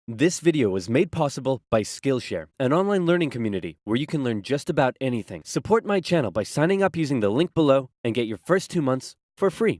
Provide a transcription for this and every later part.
This video was made possible by Skillshare, an online learning community where you can learn just about anything. Support my channel by signing up using the link below and get your first 2 months for free.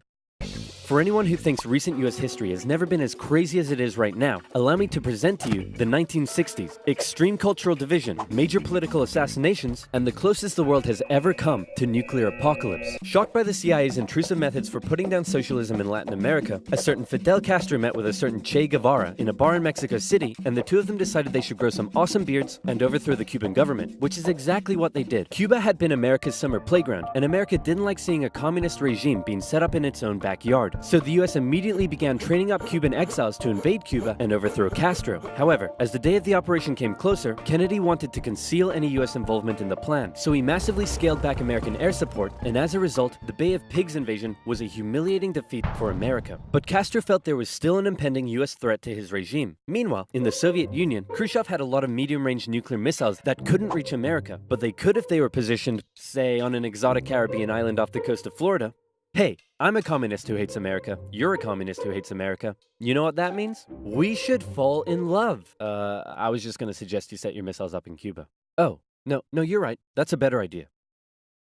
For anyone who thinks recent US history has never been as crazy as it is right now, allow me to present to you the 1960s, extreme cultural division, major political assassinations, and the closest the world has ever come to nuclear apocalypse. Shocked by the CIA's intrusive methods for putting down socialism in Latin America, a certain Fidel Castro met with a certain Che Guevara in a bar in Mexico City, and the two of them decided they should grow some awesome beards and overthrow the Cuban government, which is exactly what they did. Cuba had been America's summer playground, and America didn't like seeing a communist regime being set up in its own backyard. So the US immediately began training up Cuban exiles to invade Cuba and overthrow Castro. However, as the day of the operation came closer, Kennedy wanted to conceal any US involvement in the plan, so he massively scaled back American air support, and as a result, the Bay of Pigs invasion was a humiliating defeat for America. But Castro felt there was still an impending US threat to his regime. Meanwhile, in the Soviet Union, Khrushchev had a lot of medium-range nuclear missiles that couldn't reach America, but they could if they were positioned, say, on an exotic Caribbean island off the coast of Florida. Hey, I'm a communist who hates America. You're a communist who hates America. You know what that means? We should fall in love. I was just gonna suggest you set your missiles up in Cuba. Oh, no, you're right. That's a better idea.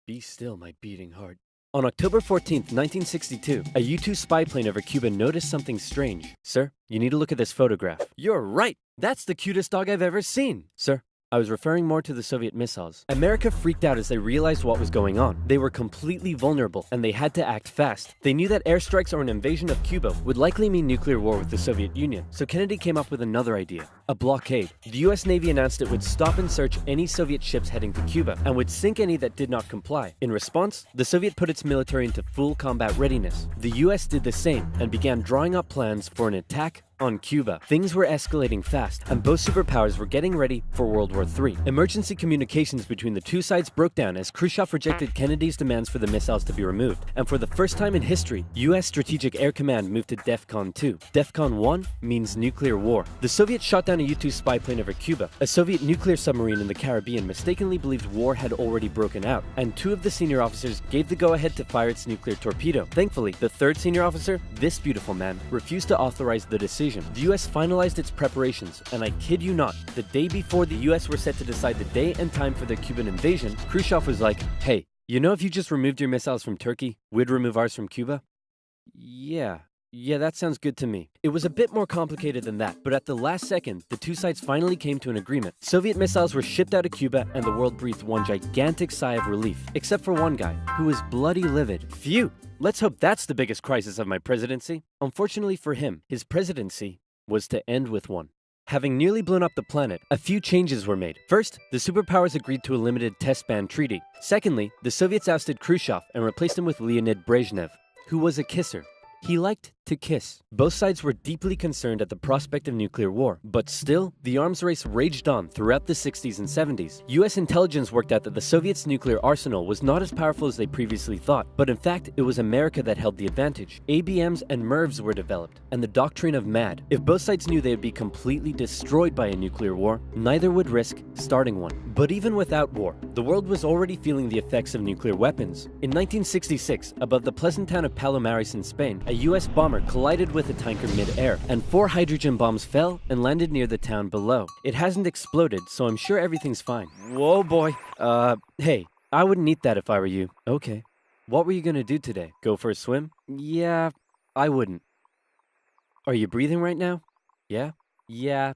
Be still, my beating heart. On October 14th, 1962, a U-2 spy plane over Cuba noticed something strange. Sir, you need to look at this photograph. You're right. That's the cutest dog I've ever seen. Sir, I was referring more to the Soviet missiles. America freaked out as they realized what was going on. They were completely vulnerable, and they had to act fast. They knew that airstrikes or an invasion of Cuba would likely mean nuclear war with the Soviet Union, so Kennedy came up with another idea: a blockade. The US Navy announced it would stop and search any Soviet ships heading to Cuba, and would sink any that did not comply. In response, the Soviet put its military into full combat readiness. The US did the same, and began drawing up plans for an attack on Cuba. Things were escalating fast, and both superpowers were getting ready for World War III. Emergency communications between the two sides broke down as Khrushchev rejected Kennedy's demands for the missiles to be removed, and for the first time in history, US Strategic Air Command moved to DEFCON 2. DEFCON 1 means nuclear war. The Soviets shot down a U-2 spy plane over Cuba. A Soviet nuclear submarine in the Caribbean mistakenly believed war had already broken out, and two of the senior officers gave the go-ahead to fire its nuclear torpedo. Thankfully, the third senior officer, this beautiful man, refused to authorize the decision. The US finalized its preparations, and I kid you not, the day before the US were set to decide the day and time for the Cuban invasion, Khrushchev was like, "Hey, you know if you just removed your missiles from Turkey, we'd remove ours from Cuba?" Yeah, that sounds good to me. It was a bit more complicated than that, but at the last second, the two sides finally came to an agreement. Soviet missiles were shipped out of Cuba, and the world breathed one gigantic sigh of relief, except for one guy, who was bloody livid. Phew! Let's hope that's the biggest crisis of my presidency. Unfortunately for him, his presidency was to end with one. Having nearly blown up the planet, a few changes were made. First, the superpowers agreed to a limited test ban treaty. Secondly, the Soviets ousted Khrushchev and replaced him with Leonid Brezhnev, who was a kisser. He liked to kiss. Both sides were deeply concerned at the prospect of nuclear war, but still, the arms race raged on throughout the 60s and 70s. US intelligence worked out that the Soviets' nuclear arsenal was not as powerful as they previously thought, but in fact, it was America that held the advantage. ABMs and MIRVs were developed, and the doctrine of MAD. If both sides knew they would be completely destroyed by a nuclear war, neither would risk starting one. But even without war, the world was already feeling the effects of nuclear weapons. In 1966, above the pleasant town of Palomares in Spain, a US bomber collided with a tanker mid-air, and 4 hydrogen bombs fell and landed near the town below. It hasn't exploded, so I'm sure everything's fine. Whoa, boy. Hey, I wouldn't eat that if I were you. Okay. What were you gonna do today? Go for a swim? Yeah, I wouldn't. Are you breathing right now? Yeah,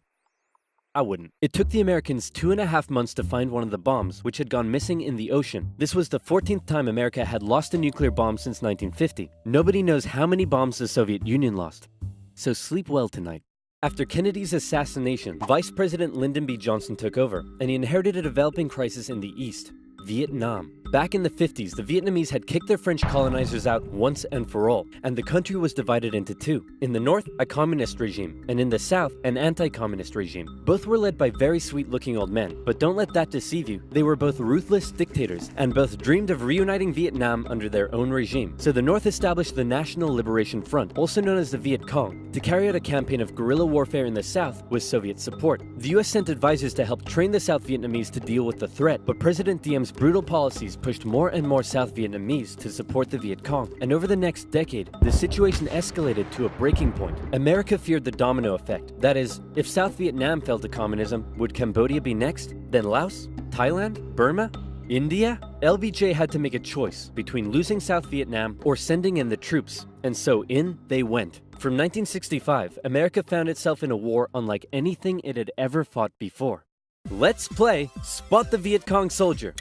I wouldn't. It took the Americans 2.5 months to find one of the bombs, which had gone missing in the ocean. This was the 14th time America had lost a nuclear bomb since 1950. Nobody knows how many bombs the Soviet Union lost. So sleep well tonight. After Kennedy's assassination, Vice President Lyndon B. Johnson took over, and he inherited a developing crisis in the East: Vietnam. Back in the 50s, the Vietnamese had kicked their French colonizers out once and for all, and the country was divided into two. In the north, a communist regime, and in the south, an anti-communist regime. Both were led by very sweet-looking old men, but don't let that deceive you. They were both ruthless dictators, and both dreamed of reuniting Vietnam under their own regime. So the north established the National Liberation Front, also known as the Viet Cong, to carry out a campaign of guerrilla warfare in the south with Soviet support. The US sent advisors to help train the South Vietnamese to deal with the threat, but President Diem's brutal policies Chinese pushed more and more South Vietnamese to support the Viet Cong, and over the next decade, the situation escalated to a breaking point. America feared the domino effect. That is, if South Vietnam fell to communism, would Cambodia be next? Then Laos? Thailand? Burma? India? LBJ had to make a choice between losing South Vietnam or sending in the troops, and so in they went. From 1965, America found itself in a war unlike anything it had ever fought before. Let's play Spot the Viet Cong Soldier.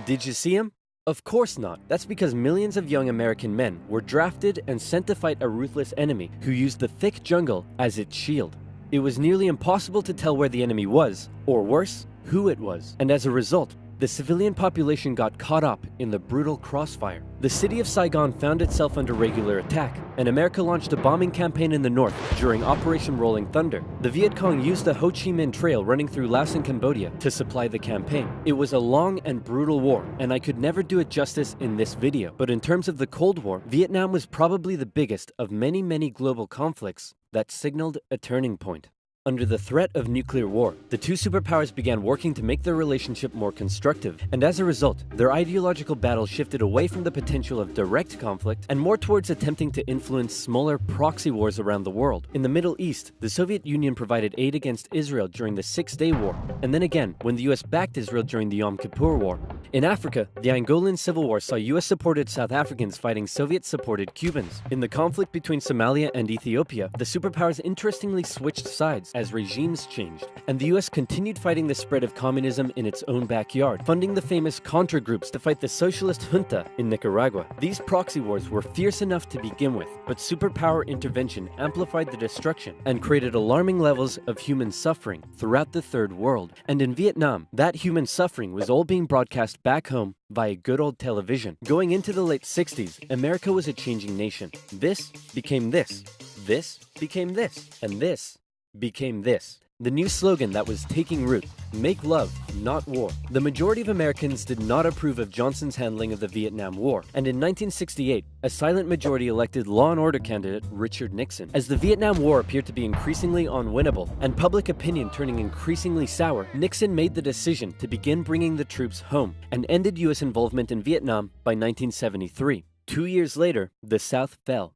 Did you see him? Of course not. That's because millions of young American men were drafted and sent to fight a ruthless enemy who used the thick jungle as its shield. It was nearly impossible to tell where the enemy was, or worse, who it was. And as a result, the civilian population got caught up in the brutal crossfire. The city of Saigon found itself under regular attack, and America launched a bombing campaign in the north during Operation Rolling Thunder. The Viet Cong used the Ho Chi Minh Trail running through Laos and Cambodia to supply the campaign. It was a long and brutal war, and I could never do it justice in this video. But in terms of the Cold War, Vietnam was probably the biggest of many global conflicts that signaled a turning point. Under the threat of nuclear war, the two superpowers began working to make their relationship more constructive, and as a result, their ideological battle shifted away from the potential of direct conflict and more towards attempting to influence smaller proxy wars around the world. In the Middle East, the Soviet Union provided aid against Israel during the Six-Day War, and then again when the US backed Israel during the Yom Kippur War. In Africa, the Angolan Civil War saw US-supported South Africans fighting Soviet-supported Cubans. In the conflict between Somalia and Ethiopia, the superpowers interestingly switched sides as regimes changed, and the US continued fighting the spread of communism in its own backyard, funding the famous Contra groups to fight the socialist junta in Nicaragua. These proxy wars were fierce enough to begin with, but superpower intervention amplified the destruction and created alarming levels of human suffering throughout the Third World. And in Vietnam, that human suffering was all being broadcast back home via good old television. Going into the late 60s, America was a changing nation. This became this. This became this. And this became this. The new slogan that was taking root: make love, not war. The majority of Americans did not approve of Johnson's handling of the Vietnam War, and in 1968, a silent majority elected law and order candidate Richard Nixon. As the Vietnam War appeared to be increasingly unwinnable, and public opinion turning increasingly sour, Nixon made the decision to begin bringing the troops home, and ended US involvement in Vietnam by 1973. 2 years later, the South fell.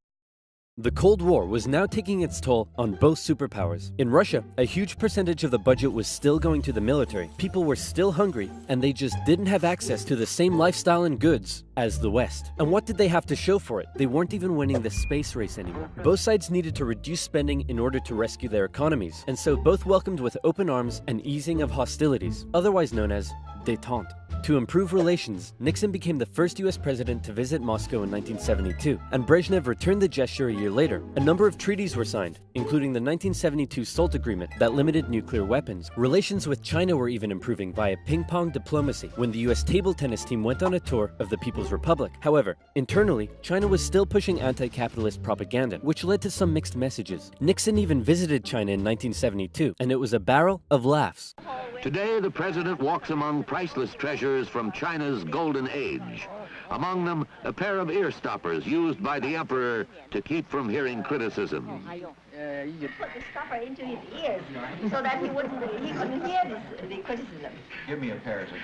The Cold War was now taking its toll on both superpowers. In Russia, a huge percentage of the budget was still going to the military. People were still hungry, and they just didn't have access to the same lifestyle and goods as the West. And what did they have to show for it? They weren't even winning the space race anymore. Both sides needed to reduce spending in order to rescue their economies, and so both welcomed with open arms an easing of hostilities, otherwise known as détente. To improve relations, Nixon became the first US president to visit Moscow in 1972, and Brezhnev returned the gesture a year later. A number of treaties were signed, including the 1972 SALT Agreement that limited nuclear weapons. Relations with China were even improving via ping-pong diplomacy when the US table tennis team went on a tour of the People's Republic. However, internally, China was still pushing anti-capitalist propaganda, which led to some mixed messages. Nixon even visited China in 1972, and it was a barrel of laughs. Today, the president walks among priceless treasures from China's golden age. Among them, a pair of ear stoppers used by the emperor to keep from hearing criticism. You put the stopper into his ears so that he couldn't hear the criticism. Give me a pair of them.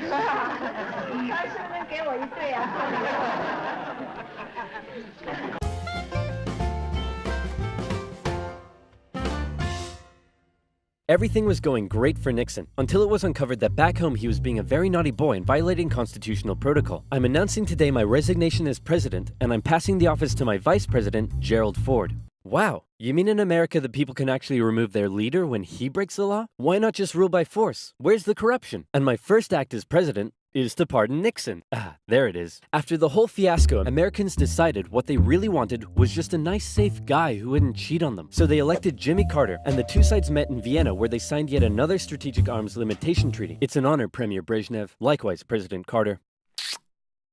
他是不是给我一对啊？ Everything was going great for Nixon, until it was uncovered that back home he was being a very naughty boy and violating constitutional protocol. I'm announcing today my resignation as president, and I'm passing the office to my vice president, Gerald Ford. Wow, you mean in America that people can actually remove their leader when he breaks the law? Why not just rule by force? Where's the corruption? And my first act as president is to pardon Nixon. There it is. After the whole fiasco, Americans decided what they really wanted was just a nice, safe guy who wouldn't cheat on them. So they elected Jimmy Carter, and the two sides met in Vienna where they signed yet another strategic arms limitation treaty. It's an honor, Premier Brezhnev. Likewise, President Carter.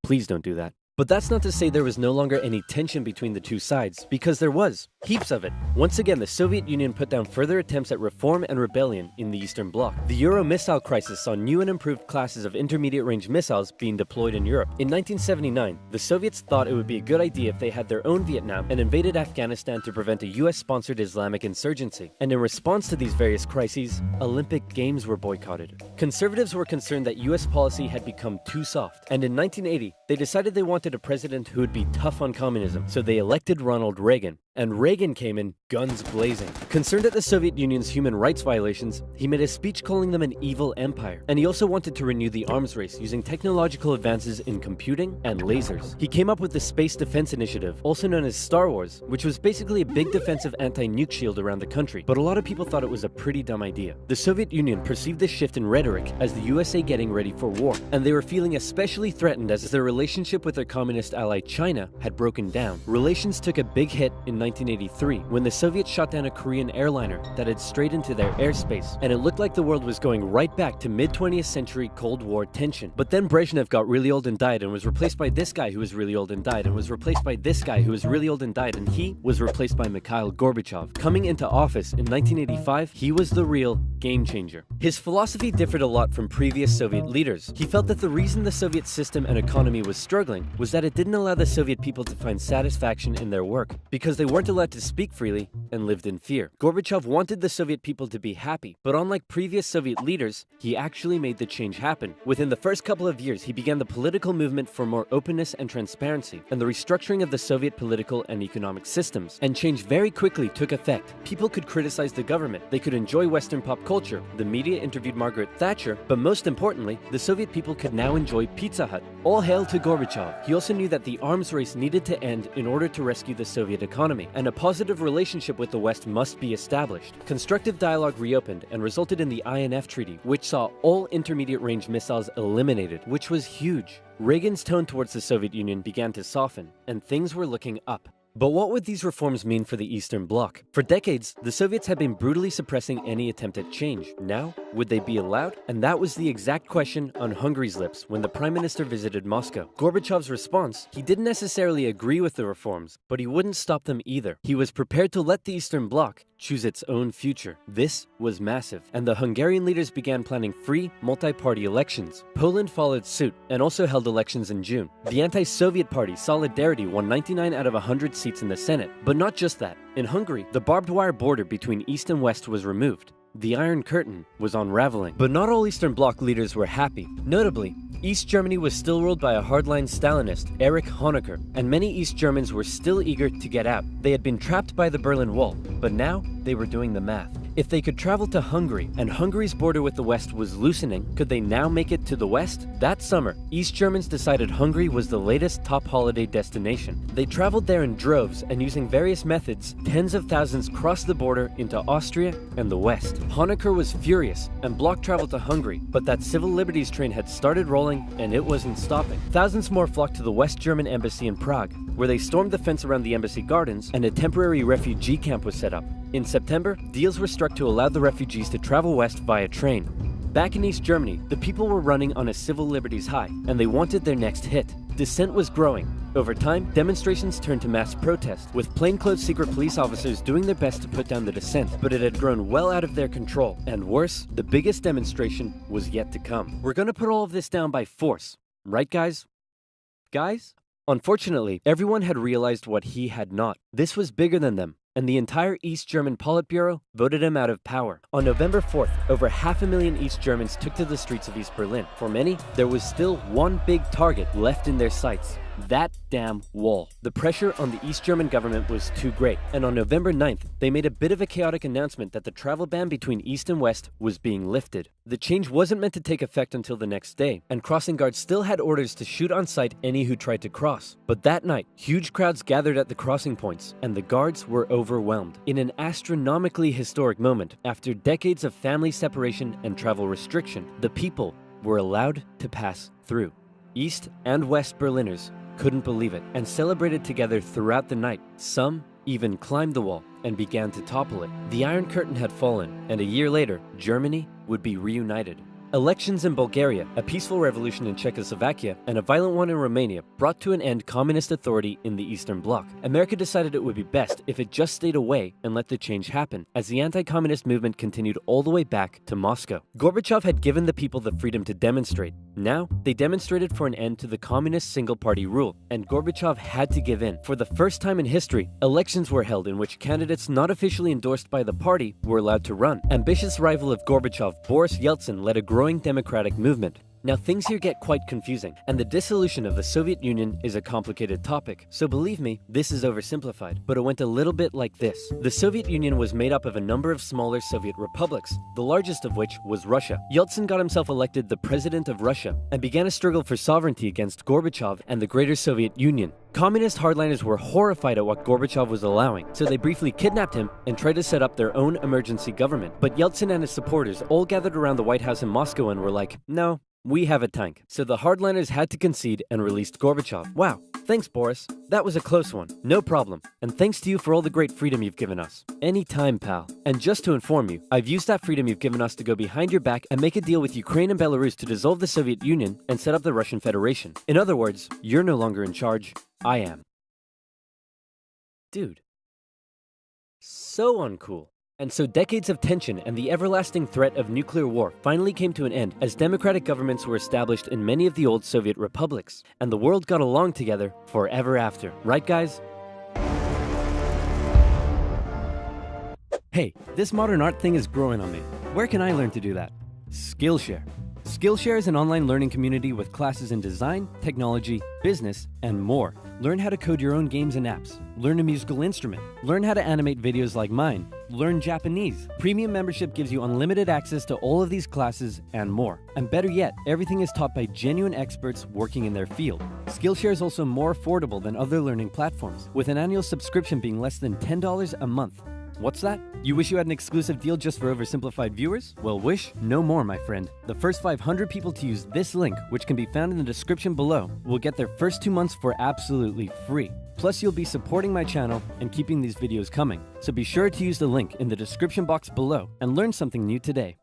Please don't do that. But that's not to say there was no longer any tension between the two sides, because there was. Heaps of it. Once again, the Soviet Union put down further attempts at reform and rebellion in the Eastern Bloc. The Euro missile crisis saw new and improved classes of intermediate-range missiles being deployed in Europe. In 1979, the Soviets thought it would be a good idea if they had their own Vietnam and invaded Afghanistan to prevent a US-sponsored Islamic insurgency. And in response to these various crises, Olympic Games were boycotted. Conservatives were concerned that US policy had become too soft, and in 1980, they decided they wanted a president who would be tough on communism, so they elected Ronald Reagan. And Reagan came in guns blazing. Concerned at the Soviet Union's human rights violations, he made a speech calling them an evil empire. And he also wanted to renew the arms race using technological advances in computing and lasers. He came up with the Space Defense Initiative, also known as Star Wars, which was basically a big defensive anti-nuke shield around the country. But a lot of people thought it was a pretty dumb idea. The Soviet Union perceived this shift in rhetoric as the USA getting ready for war, and they were feeling especially threatened as their relationship with their communist ally China had broken down. Relations took a big hit in 1983 when the Soviets shot down a Korean airliner that had strayed into their airspace, and it looked like the world was going right back to mid-20th century Cold War tension. But then Brezhnev got really old and died, and was replaced by this guy who was really old and died, and was replaced by this guy who was really old and died, and he was replaced by Mikhail Gorbachev. Coming into office in 1985, he was the real game changer. His philosophy differed a lot from previous Soviet leaders. He felt that the reason the Soviet system and economy was struggling was that it didn't allow the Soviet people to find satisfaction in their work, because they weren't allowed to speak freely and lived in fear. Gorbachev wanted the Soviet people to be happy, but unlike previous Soviet leaders, he actually made the change happen. Within the first couple of years, he began the political movement for more openness and transparency, and the restructuring of the Soviet political and economic systems. And change very quickly took effect. People could criticize the government, they could enjoy Western pop culture, the media interviewed Margaret Thatcher, but most importantly, the Soviet people could now enjoy Pizza Hut. All hail to Gorbachev. He also knew that the arms race needed to end in order to rescue the Soviet economy, and a positive relationship with the West must be established. Constructive dialogue reopened and resulted in the INF Treaty, which saw all intermediate-range missiles eliminated, which was huge. Reagan's tone towards the Soviet Union began to soften, and things were looking up. But what would these reforms mean for the Eastern Bloc? For decades, the Soviets had been brutally suppressing any attempt at change. Now, would they be allowed? And that was the exact question on Hungary's lips when the Prime Minister visited Moscow. Gorbachev's response: he didn't necessarily agree with the reforms, but he wouldn't stop them either. He was prepared to let the Eastern Bloc choose its own future. This was massive, and the Hungarian leaders began planning free, multi-party elections. Poland followed suit and also held elections in June. The anti-Soviet party Solidarity won 99 out of 100 seats in the Senate. But not just that. In Hungary, the barbed wire border between East and West was removed. The Iron Curtain was unraveling. But not all Eastern Bloc leaders were happy. Notably, East Germany was still ruled by a hardline Stalinist, Erich Honecker, and many East Germans were still eager to get out. They had been trapped by the Berlin Wall, but now they were doing the math. If they could travel to Hungary, and Hungary's border with the West was loosening, could they now make it to the West? That summer, East Germans decided Hungary was the latest top holiday destination. They traveled there in droves, and using various methods, tens of thousands crossed the border into Austria and the West. Honecker was furious and blocked travel to Hungary, but that civil liberties train had started rolling and it wasn't stopping. Thousands more flocked to the West German embassy in Prague, where they stormed the fence around the embassy gardens and a temporary refugee camp was set up. In September, deals were struck to allow the refugees to travel west via train. Back in East Germany, the people were running on a civil liberties high, and they wanted their next hit. Dissent was growing. Over time, demonstrations turned to mass protest, with plainclothes secret police officers doing their best to put down the dissent, but it had grown well out of their control. And worse, the biggest demonstration was yet to come. We're gonna put all of this down by force. Right, guys? Guys? Unfortunately, everyone had realized what he had not. This was bigger than them, and the entire East German Politburo voted him out of power. On November 4th, over 500,000 East Germans took to the streets of East Berlin. For many, there was still one big target left in their sights: that damn wall. The pressure on the East German government was too great, and on November 9th, they made a bit of a chaotic announcement that the travel ban between East and West was being lifted. The change wasn't meant to take effect until the next day, and crossing guards still had orders to shoot on sight any who tried to cross. But that night, huge crowds gathered at the crossing points, and the guards were overwhelmed. In an astronomically historic moment, after decades of family separation and travel restriction, the people were allowed to pass through. East and West Berliners couldn't believe it and celebrated together throughout the night. Some even climbed the wall and began to topple it. The Iron Curtain had fallen, and a year later, Germany would be reunited. Elections in Bulgaria, a peaceful revolution in Czechoslovakia, and a violent one in Romania brought to an end communist authority in the Eastern Bloc. America decided it would be best if it just stayed away and let the change happen, as the anti-communist movement continued all the way back to Moscow. Gorbachev had given the people the freedom to demonstrate. Now, they demonstrated for an end to the communist single-party rule, and Gorbachev had to give in. For the first time in history, elections were held in which candidates not officially endorsed by the party were allowed to run. Ambitious rival of Gorbachev, Boris Yeltsin, led a growing democratic movement. Now things here get quite confusing, and the dissolution of the Soviet Union is a complicated topic, so believe me, this is oversimplified, but it went a little bit like this. The Soviet Union was made up of a number of smaller Soviet republics, the largest of which was Russia. Yeltsin got himself elected the president of Russia, and began a struggle for sovereignty against Gorbachev and the Greater Soviet Union. Communist hardliners were horrified at what Gorbachev was allowing, so they briefly kidnapped him and tried to set up their own emergency government. But Yeltsin and his supporters all gathered around the White House in Moscow and were like, no, we have a tank. So the hardliners had to concede and released Gorbachev. Wow, thanks Boris. That was a close one. No problem. And thanks to you for all the great freedom you've given us. Anytime, pal. And just to inform you, I've used that freedom you've given us to go behind your back and make a deal with Ukraine and Belarus to dissolve the Soviet Union and set up the Russian Federation. In other words, you're no longer in charge. I am. Dude. So uncool. And so decades of tension and the everlasting threat of nuclear war finally came to an end as democratic governments were established in many of the old Soviet republics, and the world got along together forever after. Right, guys? Hey, this modern art thing is growing on me. Where can I learn to do that? Skillshare. Skillshare is an online learning community with classes in design, technology, business, and more. Learn how to code your own games and apps. Learn a musical instrument. Learn how to animate videos like mine. Learn Japanese. Premium membership gives you unlimited access to all of these classes and more. And better yet, everything is taught by genuine experts working in their field. Skillshare is also more affordable than other learning platforms, with an annual subscription being less than $10 a month. What's that? You wish you had an exclusive deal just for oversimplified viewers? Well, wish no more, my friend. The first 500 people to use this link, which can be found in the description below, will get their first 2 months for absolutely free. Plus, you'll be supporting my channel and keeping these videos coming. So be sure to use the link in the description box below and learn something new today.